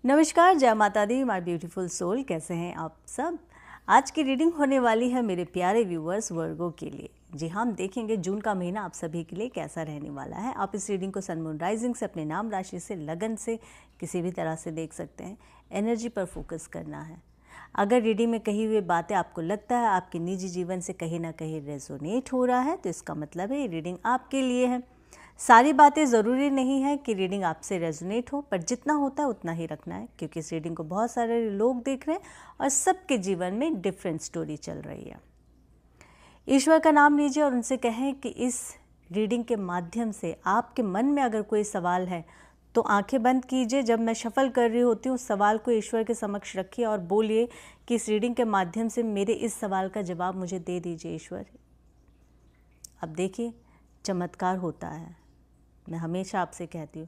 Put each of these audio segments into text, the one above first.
नमस्कार, जय माता दी, माय ब्यूटीफुल सोल। कैसे हैं आप सब? आज की रीडिंग होने वाली है मेरे प्यारे व्यूवर्स वर्गो के लिए। जी हाँ, हम देखेंगे जून का महीना आप सभी के लिए कैसा रहने वाला है। आप इस रीडिंग को सन मून राइजिंग से, अपने नाम राशि से, लगन से, किसी भी तरह से देख सकते हैं। एनर्जी पर फोकस करना है। अगर रीडिंग में कही हुई बातें आपको लगता है आपके निजी जीवन से कहीं ना कहीं रेजोनेट हो रहा है, तो इसका मतलब है ये रीडिंग आपके लिए है। सारी बातें ज़रूरी नहीं है कि रीडिंग आपसे रेजोनेट हो, पर जितना होता है उतना ही रखना है, क्योंकि इस रीडिंग को बहुत सारे लोग देख रहे हैं और सबके जीवन में डिफरेंट स्टोरी चल रही है। ईश्वर का नाम लीजिए और उनसे कहें कि इस रीडिंग के माध्यम से आपके मन में अगर कोई सवाल है तो आंखें बंद कीजिए। जब मैं शफल कर रही होती हूँ उस सवाल को ईश्वर के समक्ष रखिए और बोलिए कि इस रीडिंग के माध्यम से मेरे इस सवाल का जवाब मुझे दे दीजिए ईश्वर। अब देखिए, चमत्कार होता है। मैं हमेशा आपसे कहती हूँ,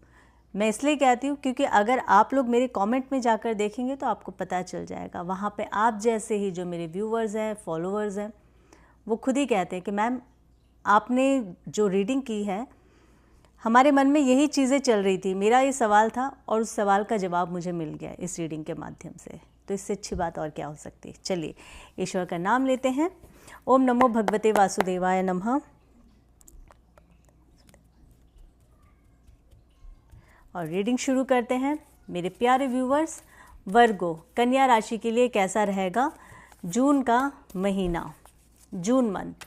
मैं इसलिए कहती हूँ क्योंकि अगर आप लोग मेरे कमेंट में जाकर देखेंगे तो आपको पता चल जाएगा। वहाँ पे आप जैसे ही जो मेरे व्यूवर्स हैं, फॉलोअर्स हैं, वो खुद ही कहते हैं कि मैम आपने जो रीडिंग की है हमारे मन में यही चीज़ें चल रही थी, मेरा ये सवाल था और उस सवाल का जवाब मुझे मिल गया इस रीडिंग के माध्यम से। तो इससे अच्छी बात और क्या हो सकती है। चलिए ईश्वर का नाम लेते हैं। ओम नमो भगवते वासुदेवाय नमः। और रीडिंग शुरू करते हैं। मेरे प्यारे व्यूवर्स, वर्गो कन्या राशि के लिए कैसा रहेगा जून का महीना, June month.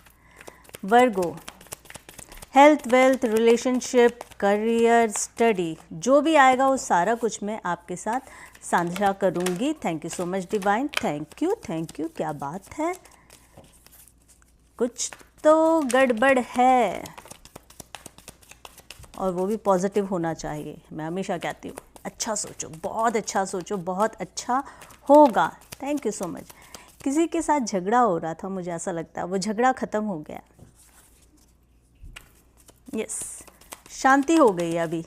Virgo, health, wealth, relationship, career, study, जो भी आएगा वो सारा कुछ मैं आपके साथ साझा करूंगी। Thank you so much divine, thank you thank you. क्या बात है, कुछ तो गड़बड़ है और वो भी पॉजिटिव होना चाहिए। मैं हमेशा कहती हूँ अच्छा सोचो, बहुत अच्छा सोचो, बहुत अच्छा होगा। Thank you so much. किसी के साथ झगड़ा हो रहा था, मुझे ऐसा लगता है वो झगड़ा ख़त्म हो गया। यस, शांति हो गई अभी।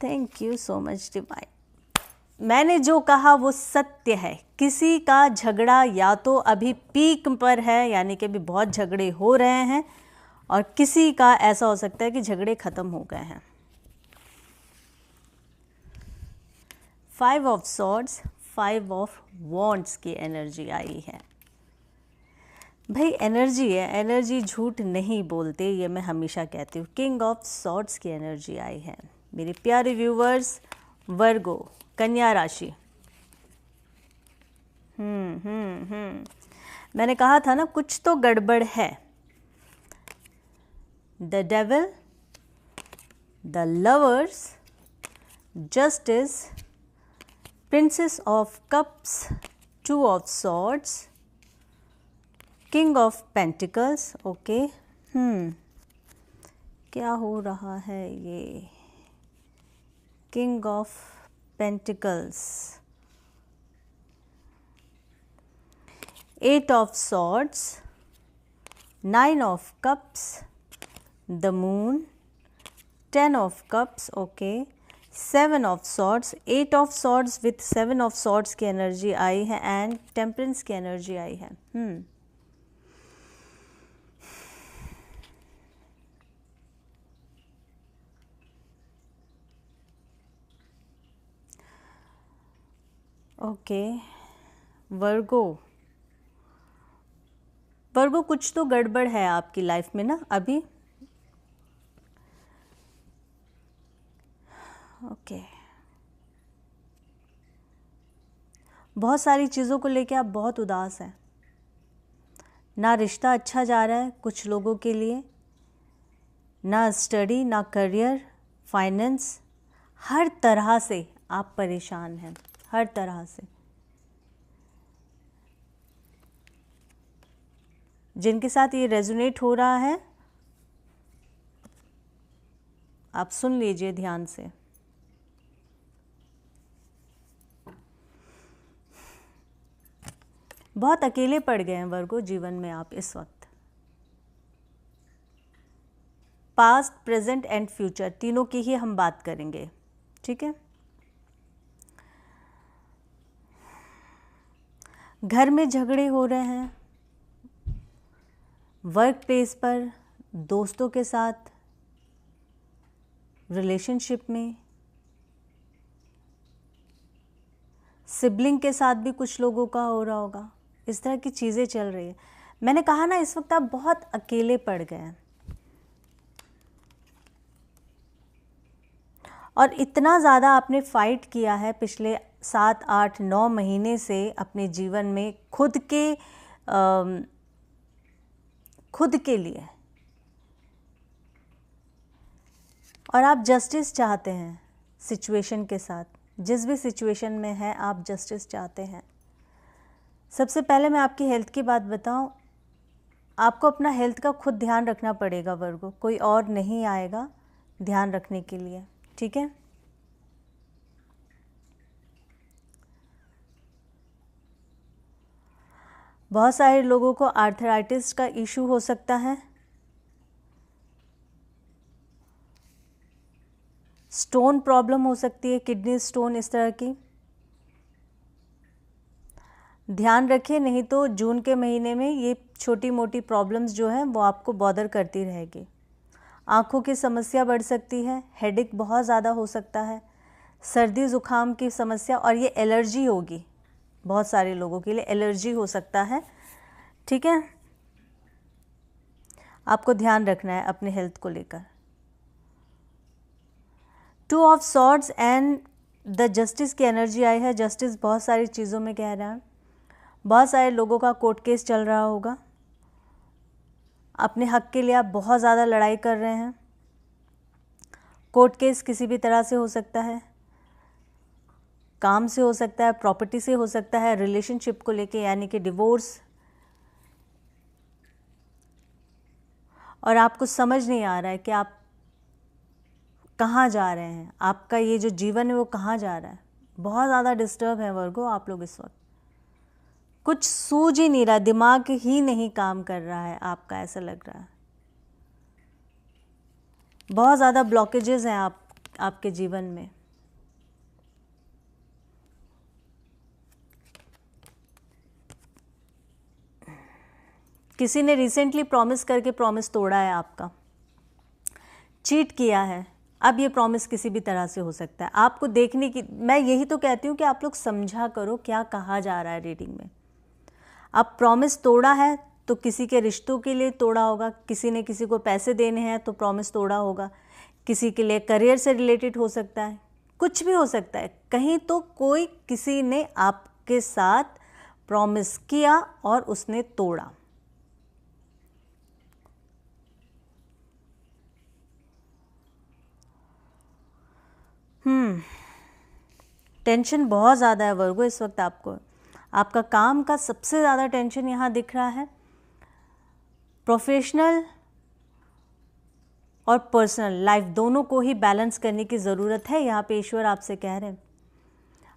Thank you so much divine. मैंने जो कहा वो सत्य है। किसी का झगड़ा या तो अभी पीक पर है, यानी कि अभी बहुत झगड़े हो रहे हैं, और किसी का ऐसा हो सकता है कि झगड़े खत्म हो गए हैं। 5 ऑफ सॉर्ड्स, 5 ऑफ वॉन्ड्स की एनर्जी आई है। भाई एनर्जी है, एनर्जी झूठ नहीं बोलते, ये मैं हमेशा कहती हूँ। किंग ऑफ सॉर्ड्स की एनर्जी आई है। मेरे प्यारे व्यूवर्स, वर्गो कन्या राशि। मैंने कहा था ना कुछ तो गड़बड़ है। The devil, the lovers, justice, princess of cups, 2 of swords, king of pentacles. Okay, क्या हो रहा है ये? King of pentacles, 8 of swords, 9 of cups, the moon, 10 of cups. Okay, 7 of swords, 8 of swords with 7 of swords की energy आई है and temperance की energy आई है। Okay, वर्गो, वर्गो कुछ तो गड़बड़ है आपकी लाइफ में ना अभी। ओके, बहुत सारी चीज़ों को लेके आप बहुत उदास हैं। ना रिश्ता अच्छा जा रहा है कुछ लोगों के लिए, ना स्टडी, ना करियर, फाइनेंस, हर तरह से आप परेशान हैं, हर तरह से। जिनके साथ ये रेजोनेट हो रहा है आप सुन लीजिए ध्यान से। बहुत अकेले पड़ गए हैं वर्गो जीवन में आप इस वक्त। पास्ट, प्रेजेंट एंड फ्यूचर तीनों की ही हम बात करेंगे, ठीक है। घर में झगड़े हो रहे हैं, वर्क प्लेस पर, दोस्तों के साथ, रिलेशनशिप में, सिबलिंग के साथ भी कुछ लोगों का हो रहा होगा, इस तरह की चीज़ें चल रही है। मैंने कहा ना, इस वक्त आप बहुत अकेले पड़ गए हैं और इतना ज़्यादा आपने फाइट किया है पिछले 7, 8, 9 महीने से अपने जीवन में खुद के लिए, और आप जस्टिस चाहते हैं सिचुएशन के साथ। जिस भी सिचुएशन में है आप जस्टिस चाहते हैं। सबसे पहले मैं आपकी हेल्थ की बात बताऊं, आपको अपना हेल्थ का खुद ध्यान रखना पड़ेगा वर्गो, कोई और नहीं आएगा ध्यान रखने के लिए, ठीक है। बहुत सारे लोगों को आर्थराइटिस का इशू हो सकता है, स्टोन प्रॉब्लम हो सकती है, किडनी स्टोन, इस तरह की। ध्यान रखिए, नहीं तो जून के महीने में ये छोटी मोटी प्रॉब्लम्स जो हैं वो आपको बॉदर करती रहेगी। आँखों की समस्या बढ़ सकती है, हेडेक बहुत ज़्यादा हो सकता है, सर्दी ज़ुकाम की समस्या, और ये एलर्जी होगी, बहुत सारे लोगों के लिए एलर्जी हो सकता है, ठीक है। आपको ध्यान रखना है अपने हेल्थ को लेकर। 2 of swords and the justice की एनर्जी आई है। जस्टिस बहुत सारी चीज़ों में कह रहा है। बहुत सारे लोगों का कोर्ट केस चल रहा होगा, अपने हक के लिए आप बहुत ज़्यादा लड़ाई कर रहे हैं। कोर्ट केस किसी भी तरह से हो सकता है, काम से हो सकता है, प्रॉपर्टी से हो सकता है, रिलेशनशिप को लेके यानी कि डिवोर्स, और आपको समझ नहीं आ रहा है कि आप कहाँ जा रहे हैं, आपका ये जो जीवन है वो कहाँ जा रहा है। बहुत ज़्यादा डिस्टर्ब है वर्गो आप लोग इस वक्त, कुछ सूझ ही नहीं रहा, दिमाग ही नहीं काम कर रहा है आपका, ऐसा लग रहा है। बहुत ज़्यादा ब्लॉकेजेस हैं आपके जीवन में। किसी ने रिसेंटली प्रॉमिस करके प्रॉमिस तोड़ा है आपका, चीट किया है। अब ये प्रॉमिस किसी भी तरह से हो सकता है। आपको देखने की, मैं यही तो कहती हूँ कि आप लोग समझा करो क्या कहा जा रहा है रीडिंग में। आप प्रॉमिस तोड़ा है तो किसी के रिश्तों के लिए तोड़ा होगा, किसी ने किसी को पैसे देने हैं तो प्रॉमिस तोड़ा होगा, किसी के लिए करियर से रिलेटेड हो सकता है, कुछ भी हो सकता है। कहीं तो कोई किसी ने आपके साथ प्रॉमिस किया और उसने तोड़ा। टेंशन बहुत ज़्यादा है वर्गो इस वक्त आपको। आपका काम का सबसे ज़्यादा टेंशन यहाँ दिख रहा है। प्रोफेशनल और पर्सनल लाइफ दोनों को ही बैलेंस करने की ज़रूरत है, यहाँ पे ईश्वर आपसे कह रहे हैं।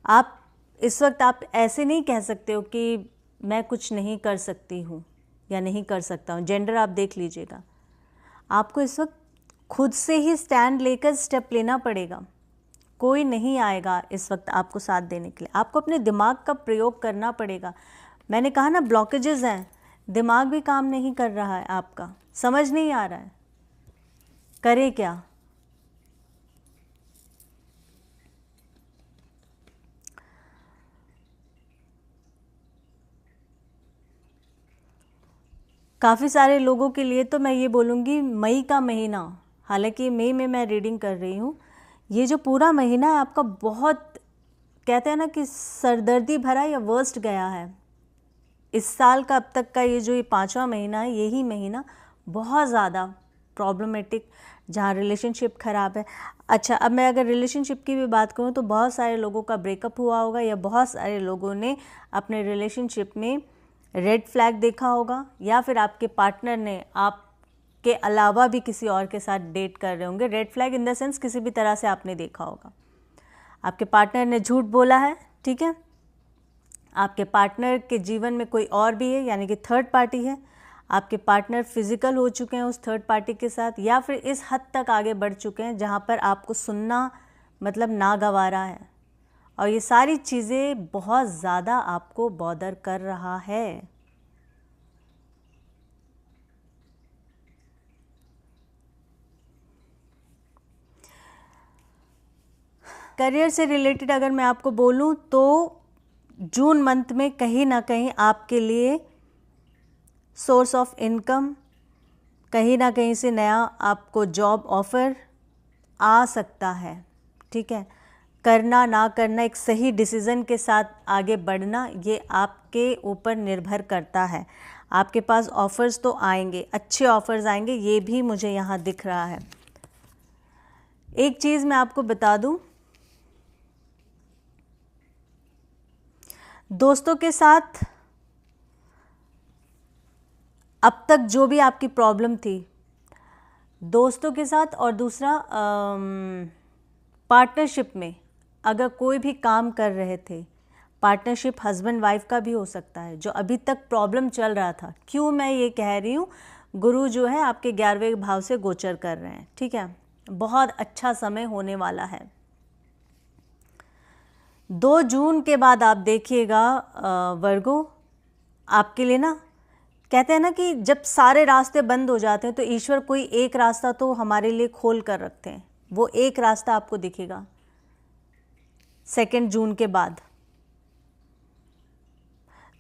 आप इस वक्त आप ऐसे नहीं कह सकते हो कि मैं कुछ नहीं कर सकती हूँ या नहीं कर सकता हूँ। जेंडर आप देख लीजिएगा, आपको इस वक्त खुद से ही स्टैंड लेकर स्टेप लेना पड़ेगा। कोई नहीं आएगा इस वक्त आपको साथ देने के लिए, आपको अपने दिमाग का प्रयोग करना पड़ेगा। मैंने कहा ना, ब्लॉकेजेस हैं, दिमाग भी काम नहीं कर रहा है आपका, समझ नहीं आ रहा है करे क्या। काफ़ी सारे लोगों के लिए तो मैं ये बोलूँगी मई का महीना, हालांकि मई में मैं रीडिंग कर रही हूँ, ये जो पूरा महीना है आपका बहुत, कहते हैं ना कि सरदर्दी भरा या वर्स्ट गया है। इस साल का अब तक का ये जो ये 5वां महीना है, यही महीना बहुत ज़्यादा प्रॉब्लमेटिक, जहाँ रिलेशनशिप ख़राब है। अच्छा, अब मैं अगर रिलेशनशिप की भी बात करूँ तो बहुत सारे लोगों का ब्रेकअप हुआ होगा, या बहुत सारे लोगों ने अपने रिलेशनशिप में रेड फ्लैग देखा होगा, या फिर आपके पार्टनर ने आपके अलावा भी किसी और के साथ डेट कर रहे होंगे। Red flag in the sense किसी भी तरह से आपने देखा होगा, आपके पार्टनर ने झूठ बोला है, ठीक है। आपके पार्टनर के जीवन में कोई और भी है, यानी कि थर्ड पार्टी है। आपके पार्टनर फिजिकल हो चुके हैं उस थर्ड पार्टी के साथ, या फिर इस हद तक आगे बढ़ चुके हैं जहाँ पर आपको सुनना मतलब नागवारा है, और ये सारी चीज़ें बहुत ज़्यादा आपको बॉदर कर रहा है। करियर से रिलेटेड अगर मैं आपको बोलूं तो जून मंथ में कहीं ना कहीं आपके लिए सोर्स ऑफ इनकम, कहीं ना कहीं से नया आपको जॉब ऑफर आ सकता है। ठीक है, करना ना करना, एक सही डिसीज़न के साथ आगे बढ़ना, ये आपके ऊपर निर्भर करता है। आपके पास ऑफ़र्स तो आएंगे, अच्छे ऑफ़र्स आएंगे, ये भी मुझे यहाँ दिख रहा है। एक चीज़ मैं आपको बता दूं, दोस्तों के साथ अब तक जो भी आपकी प्रॉब्लम थी, दोस्तों के साथ, और दूसरा पार्टनरशिप में अगर कोई भी काम कर रहे थे, पार्टनरशिप हस्बैंड वाइफ का भी हो सकता है, जो अभी तक प्रॉब्लम चल रहा था। क्यों मैं ये कह रही हूँ, गुरु जो है आपके 11वें भाव से गोचर कर रहे हैं। ठीक है, बहुत अच्छा समय होने वाला है। 2 जून के बाद आप देखिएगा वर्गो, आपके लिए ना, कहते हैं ना कि जब सारे रास्ते बंद हो जाते हैं तो ईश्वर कोई एक रास्ता तो हमारे लिए खोल कर रखते हैं। वो एक रास्ता आपको दिखेगा 2 जून के बाद।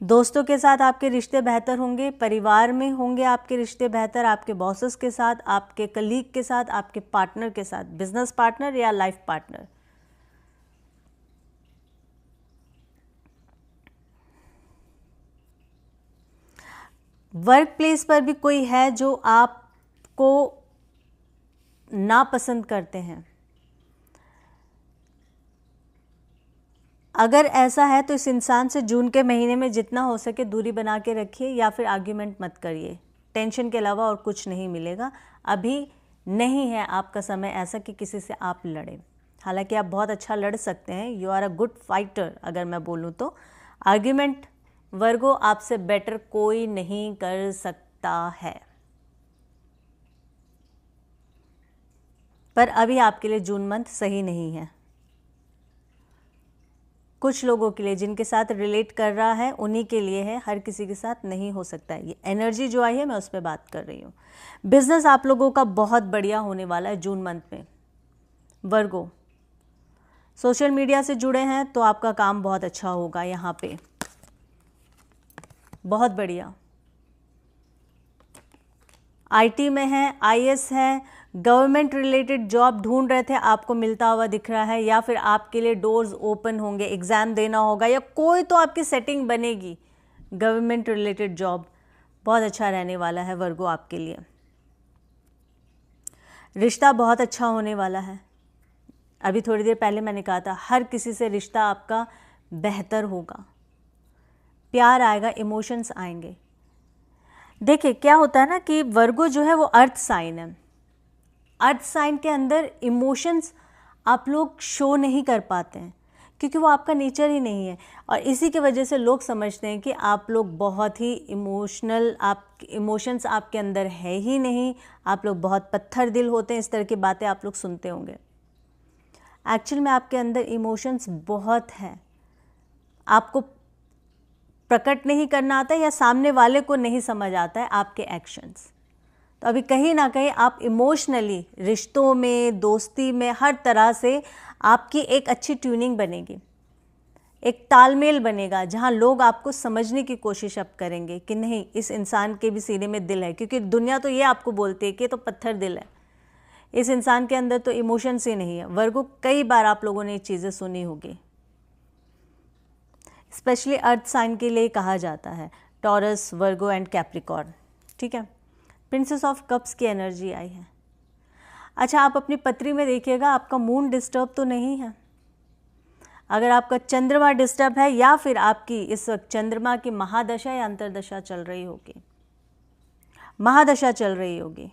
दोस्तों के साथ आपके रिश्ते बेहतर होंगे, परिवार में होंगे आपके रिश्ते बेहतर, आपके बॉसेस के साथ, आपके कलीग के साथ, आपके पार्टनर के साथ, बिजनेस पार्टनर या लाइफ पार्टनर। वर्क प्लेस पर भी कोई है जो आपको नापसंद करते हैं। अगर ऐसा है तो इस इंसान से जून के महीने में जितना हो सके दूरी बना के रखिए, या फिर आर्ग्यूमेंट मत करिए। टेंशन के अलावा और कुछ नहीं मिलेगा। अभी नहीं है आपका समय ऐसा कि किसी से आप लड़ें। हालांकि आप बहुत अच्छा लड़ सकते हैं, you are a good fighter अगर मैं बोलूँ तो। आर्ग्यूमेंट वर्गो आपसे बेटर कोई नहीं कर सकता है। पर अभी आपके लिए जून मंथ सही नहीं है। कुछ लोगों के लिए, जिनके साथ रिलेट कर रहा है उन्हीं के लिए है, हर किसी के साथ नहीं हो सकता है। ये एनर्जी जो आई है मैं उस पर बात कर रही हूँ। बिजनेस आप लोगों का बहुत बढ़िया होने वाला है जून मंथ में वर्गो। सोशल मीडिया से जुड़े हैं तो आपका काम बहुत अच्छा होगा यहाँ पे, बहुत बढ़िया। आईटी में है, आईएएस है, गवर्नमेंट रिलेटेड जॉब ढूंढ रहे थे, आपको मिलता हुआ दिख रहा है, या फिर आपके लिए डोर्स ओपन होंगे, एग्ज़ाम देना होगा, या कोई तो आपकी सेटिंग बनेगी। गवर्नमेंट रिलेटेड जॉब बहुत अच्छा रहने वाला है वर्गो आपके लिए। रिश्ता बहुत अच्छा होने वाला है। अभी थोड़ी देर पहले मैंने कहा था, हर किसी से रिश्ता आपका बेहतर होगा, प्यार आएगा, इमोशंस आएंगे। देखिए क्या होता है ना कि वर्गो जो है वो अर्थ साइन है। अर्थ साइन के अंदर इमोशंस आप लोग शो नहीं कर पाते हैं, क्योंकि वो आपका नेचर ही नहीं है। और इसी की वजह से लोग समझते हैं कि आप लोग बहुत ही इमोशनल, आप इमोशंस आपके अंदर है ही नहीं, आप लोग बहुत पत्थर दिल होते हैं। इस तरह की बातें आप लोग सुनते होंगे। एक्चुअल में आपके अंदर इमोशंस बहुत हैं, आपको प्रकट नहीं करना आता है, या सामने वाले को नहीं समझ आता है आपके एक्शंस। तो अभी कहीं ना कहीं आप इमोशनली, रिश्तों में, दोस्ती में, हर तरह से आपकी एक अच्छी ट्यूनिंग बनेगी, एक तालमेल बनेगा, जहां लोग आपको समझने की कोशिश अब करेंगे कि नहीं, इस इंसान के भी सीने में दिल है। क्योंकि दुनिया तो ये आपको बोलती है कि ये तो पत्थर दिल है, इस इंसान के अंदर तो इमोशंस ही नहीं है। वर्गो कई बार आप लोगों ने ये चीज़ें सुनी होगी। स्पेशली अर्थ साइन के लिए कहा जाता है, टॉरस, वर्गो एंड कैप्रिकॉर्न। ठीक है, प्रिंसेस ऑफ कप्स की एनर्जी आई है। अच्छा, आप अपनी पत्री में देखिएगा आपका मून डिस्टर्ब तो नहीं है। अगर आपका चंद्रमा डिस्टर्ब है, या फिर आपकी इस वक्त चंद्रमा की महादशा या अंतरदशा चल रही होगी, महादशा चल रही होगी,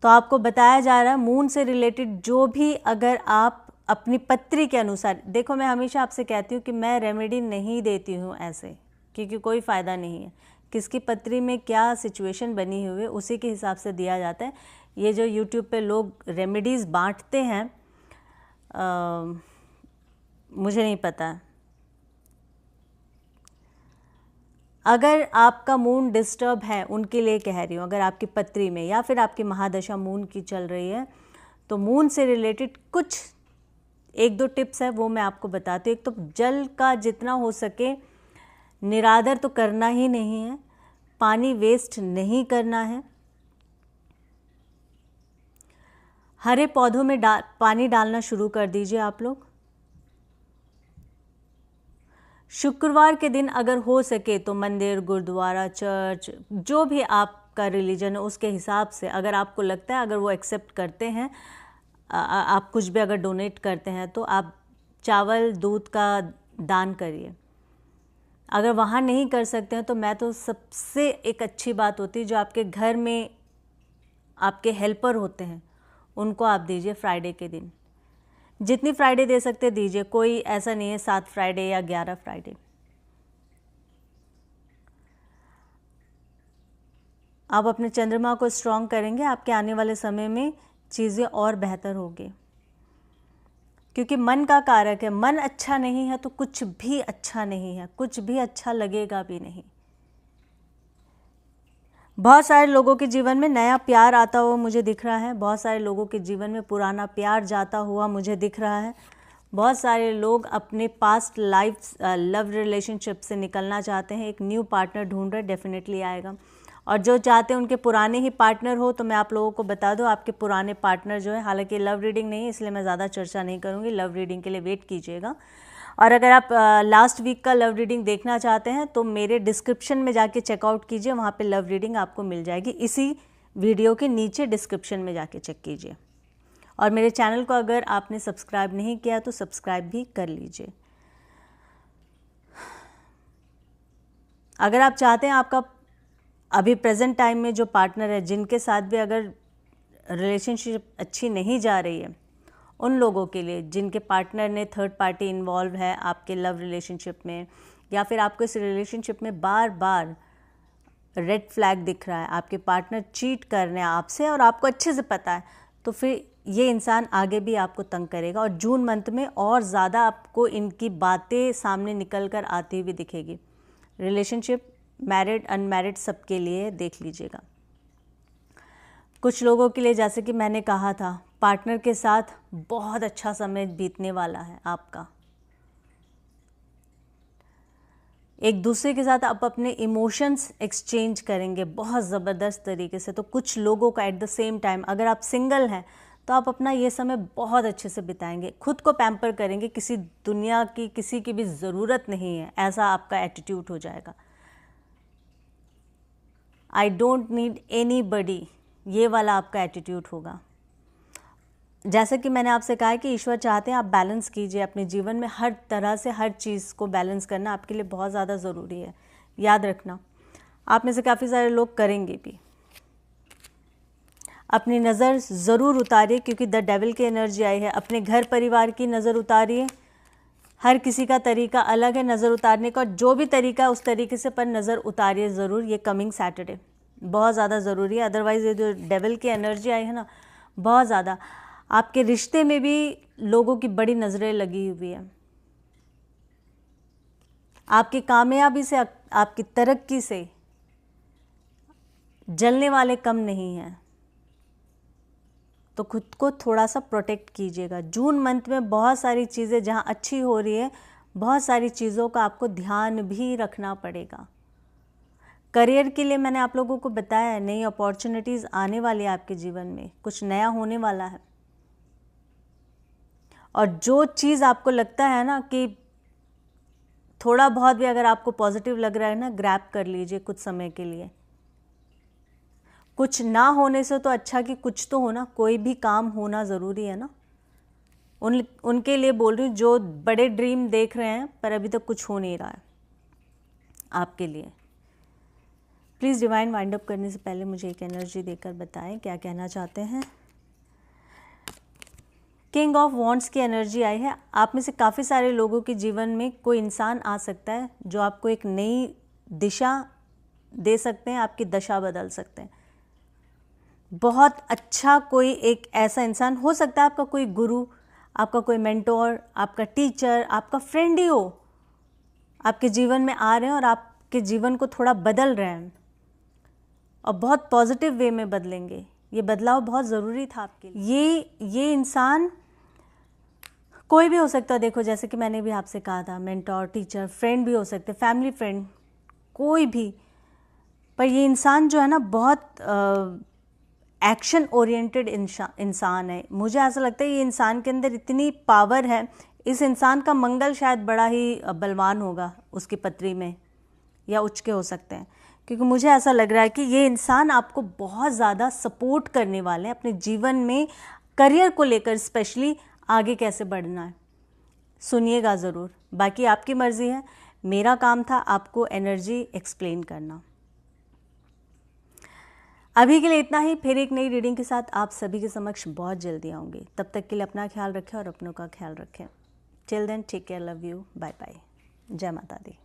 तो आपको बताया जा रहा है मून से रिलेटेड जो भी, अगर आप अपनी पत्री के अनुसार देखो, मैं हमेशा आपसे कहती हूँ कि मैं रेमेडी नहीं देती हूँ ऐसे, क्योंकि कोई फ़ायदा नहीं है। किसकी पत्री में क्या सिचुएशन बनी हुई है उसी के हिसाब से दिया जाता है। ये जो यूट्यूब पे लोग रेमेडीज़ बांटते हैं, मुझे नहीं पता। अगर आपका मून डिस्टर्ब है, उनके लिए कह रही हूँ, अगर आपकी पत्री में या फिर आपकी महादशा मून की चल रही है, तो मून से रिलेटेड कुछ एक दो टिप्स है वो मैं आपको बताती हूँ। एक तो जल का जितना हो सके निरादर तो करना ही नहीं है, पानी वेस्ट नहीं करना है। हरे पौधों में पानी डालना शुरू कर दीजिए आप लोग। शुक्रवार के दिन अगर हो सके तो मंदिर, गुरुद्वारा, चर्च, जो भी आपका रिलीजन है उसके हिसाब से, अगर आपको लगता है, अगर वो एक्सेप्ट करते हैं, आप कुछ भी अगर डोनेट करते हैं तो आप चावल दूध का दान करिए। अगर वहाँ नहीं कर सकते हैं तो मैं तो सबसे एक अच्छी बात होती है जो आपके घर में आपके हेल्पर होते हैं उनको आप दीजिए फ्राइडे के दिन। जितनी फ्राइडे दे सकते दीजिए, कोई ऐसा नहीं है 7 फ्राइडे या 11 फ्राइडे। आप अपने चंद्रमा को स्ट्रॉन्ग करेंगे, आपके आने वाले समय में चीज़ें और बेहतर होगी, क्योंकि मन का कारक है। मन अच्छा नहीं है तो कुछ भी अच्छा नहीं है, कुछ भी अच्छा लगेगा भी नहीं। बहुत सारे लोगों के जीवन में नया प्यार आता हुआ मुझे दिख रहा है, बहुत सारे लोगों के जीवन में पुराना प्यार जाता हुआ मुझे दिख रहा है। बहुत सारे लोग अपने पास्ट लाइफ लव रिलेशनशिप से निकलना चाहते हैं, एक न्यू पार्टनर ढूंढ रहे, डेफिनेटली आएगा। और जो चाहते हैं उनके पुराने ही पार्टनर हो, तो मैं आप लोगों को बता दूं, आपके पुराने पार्टनर जो है, हालांकि लव रीडिंग नहीं है इसलिए मैं ज़्यादा चर्चा नहीं करूँगी, लव रीडिंग के लिए वेट कीजिएगा। और अगर आप लास्ट वीक का लव रीडिंग देखना चाहते हैं तो मेरे डिस्क्रिप्शन में जाके चेकआउट कीजिए, वहाँ पे लव रीडिंग आपको मिल जाएगी, इसी वीडियो के नीचे डिस्क्रिप्शन में जाके चेक कीजिए। और मेरे चैनल को अगर आपने सब्सक्राइब नहीं किया तो सब्सक्राइब भी कर लीजिए। अगर आप चाहते हैं आपका अभी प्रेजेंट टाइम में जो पार्टनर है, जिनके साथ भी अगर रिलेशनशिप अच्छी नहीं जा रही है, उन लोगों के लिए जिनके पार्टनर ने थर्ड पार्टी इन्वॉल्व है आपके लव रिलेशनशिप में, या फिर आपको इस रिलेशनशिप में बार बार रेड फ्लैग दिख रहा है, आपके पार्टनर चीट कर रहे हैं आपसे और आपको अच्छे से पता है, तो फिर ये इंसान आगे भी आपको तंग करेगा। और जून मंथ में और ज़्यादा आपको इनकी बातें सामने निकल कर आती हुई दिखेगी। रिलेशनशिप मैरिड अनमैरिड सबके लिए देख लीजिएगा। कुछ लोगों के लिए, जैसे कि मैंने कहा था, पार्टनर के साथ बहुत अच्छा समय बीतने वाला है आपका। एक दूसरे के साथ आप अपने इमोशंस एक्सचेंज करेंगे बहुत ज़बरदस्त तरीके से। तो कुछ लोगों का एट द सेम टाइम, अगर आप सिंगल हैं तो आप अपना ये समय बहुत अच्छे से बिताएंगे, खुद को पैम्पर करेंगे, किसी दुनिया की किसी की भी ज़रूरत नहीं है, ऐसा आपका एटीट्यूड हो जाएगा। आई डोंट नीड एनीबडी, ये वाला आपका एटीट्यूड होगा। जैसे कि मैंने आपसे कहा है कि ईश्वर चाहते हैं आप बैलेंस कीजिए अपने जीवन में, हर तरह से हर चीज़ को बैलेंस करना आपके लिए बहुत ज़्यादा ज़रूरी है। याद रखना, आप में से काफ़ी सारे लोग करेंगे भी। अपनी नज़र ज़रूर उतारिए, क्योंकि द डेविल की एनर्जी आई है। अपने घर परिवार की नज़र उतारिए। हर किसी का तरीका अलग है नज़र उतारने का, जो भी तरीका है उस तरीके से पर नज़र उतारिए ज़रूर। ये कमिंग सैटरडे बहुत ज़्यादा ज़रूरी है, अदरवाइज़ ये जो डेविल की एनर्जी आई है ना, बहुत ज़्यादा आपके रिश्ते में भी लोगों की बड़ी नज़रें लगी हुई है। आपकी कामयाबी से, आपकी तरक्की से जलने वाले कम नहीं हैं, तो खुद को थोड़ा सा प्रोटेक्ट कीजिएगा। जून मंथ में बहुत सारी चीज़ें जहां अच्छी हो रही है, बहुत सारी चीज़ों का आपको ध्यान भी रखना पड़ेगा। करियर के लिए मैंने आप लोगों को बताया है, नई अपॉर्चुनिटीज़ आने वाली है आपके जीवन में, कुछ नया होने वाला है। और जो चीज़ आपको लगता है ना कि थोड़ा बहुत भी अगर आपको पॉजिटिव लग रहा है ना, ग्रैब कर लीजिए कुछ समय के लिए। कुछ ना होने से तो अच्छा कि कुछ तो हो ना, कोई भी काम होना ज़रूरी है ना। उनके लिए बोल रही हूँ जो बड़े ड्रीम देख रहे हैं पर अभी तक कुछ हो नहीं रहा है आपके लिए। प्लीज़ डिवाइन वाइंड अप करने से पहले मुझे एक एनर्जी देकर बताएं क्या कहना चाहते हैं। किंग ऑफ वॉन्ड्स की एनर्जी आई है। आप में से काफ़ी सारे लोगों के जीवन में कोई इंसान आ सकता है जो आपको एक नई दिशा दे सकते हैं, आपकी दशा बदल सकते हैं। बहुत अच्छा कोई एक ऐसा इंसान हो सकता है, आपका कोई गुरु, आपका कोई मेंटोर, आपका टीचर, आपका फ्रेंड ही हो, आपके जीवन में आ रहे हैं और आपके जीवन को थोड़ा बदल रहे हैं और बहुत पॉजिटिव वे में बदलेंगे। ये बदलाव बहुत ज़रूरी था आपके लिए। ये इंसान कोई भी हो सकता है, देखो जैसे कि मैंने भी आपसे कहा था, मेंटोर, टीचर, फ्रेंड भी हो सकते, फैमिली फ्रेंड, कोई भी। पर ये इंसान जो है ना बहुत एक्शन ओरिएंटेड इंसान है। मुझे ऐसा लगता है ये इंसान के अंदर इतनी पावर है, इस इंसान का मंगल शायद बड़ा ही बलवान होगा उसकी पत्री में, या उच्च के हो सकते हैं, क्योंकि मुझे ऐसा लग रहा है कि ये इंसान आपको बहुत ज़्यादा सपोर्ट करने वाले हैं अपने जीवन में, करियर को लेकर स्पेशली आगे कैसे बढ़ना है। सुनिएगा ज़रूर, बाकी आपकी मर्ज़ी है, मेरा काम था आपको एनर्जी एक्सप्लेन करना। अभी के लिए इतना ही, फिर एक नई रीडिंग के साथ आप सभी के समक्ष बहुत जल्दी आऊँगी। तब तक के लिए अपना ख्याल रखें और अपनों का ख्याल रखें। Till then take care, love you, bye bye, जय माता दी।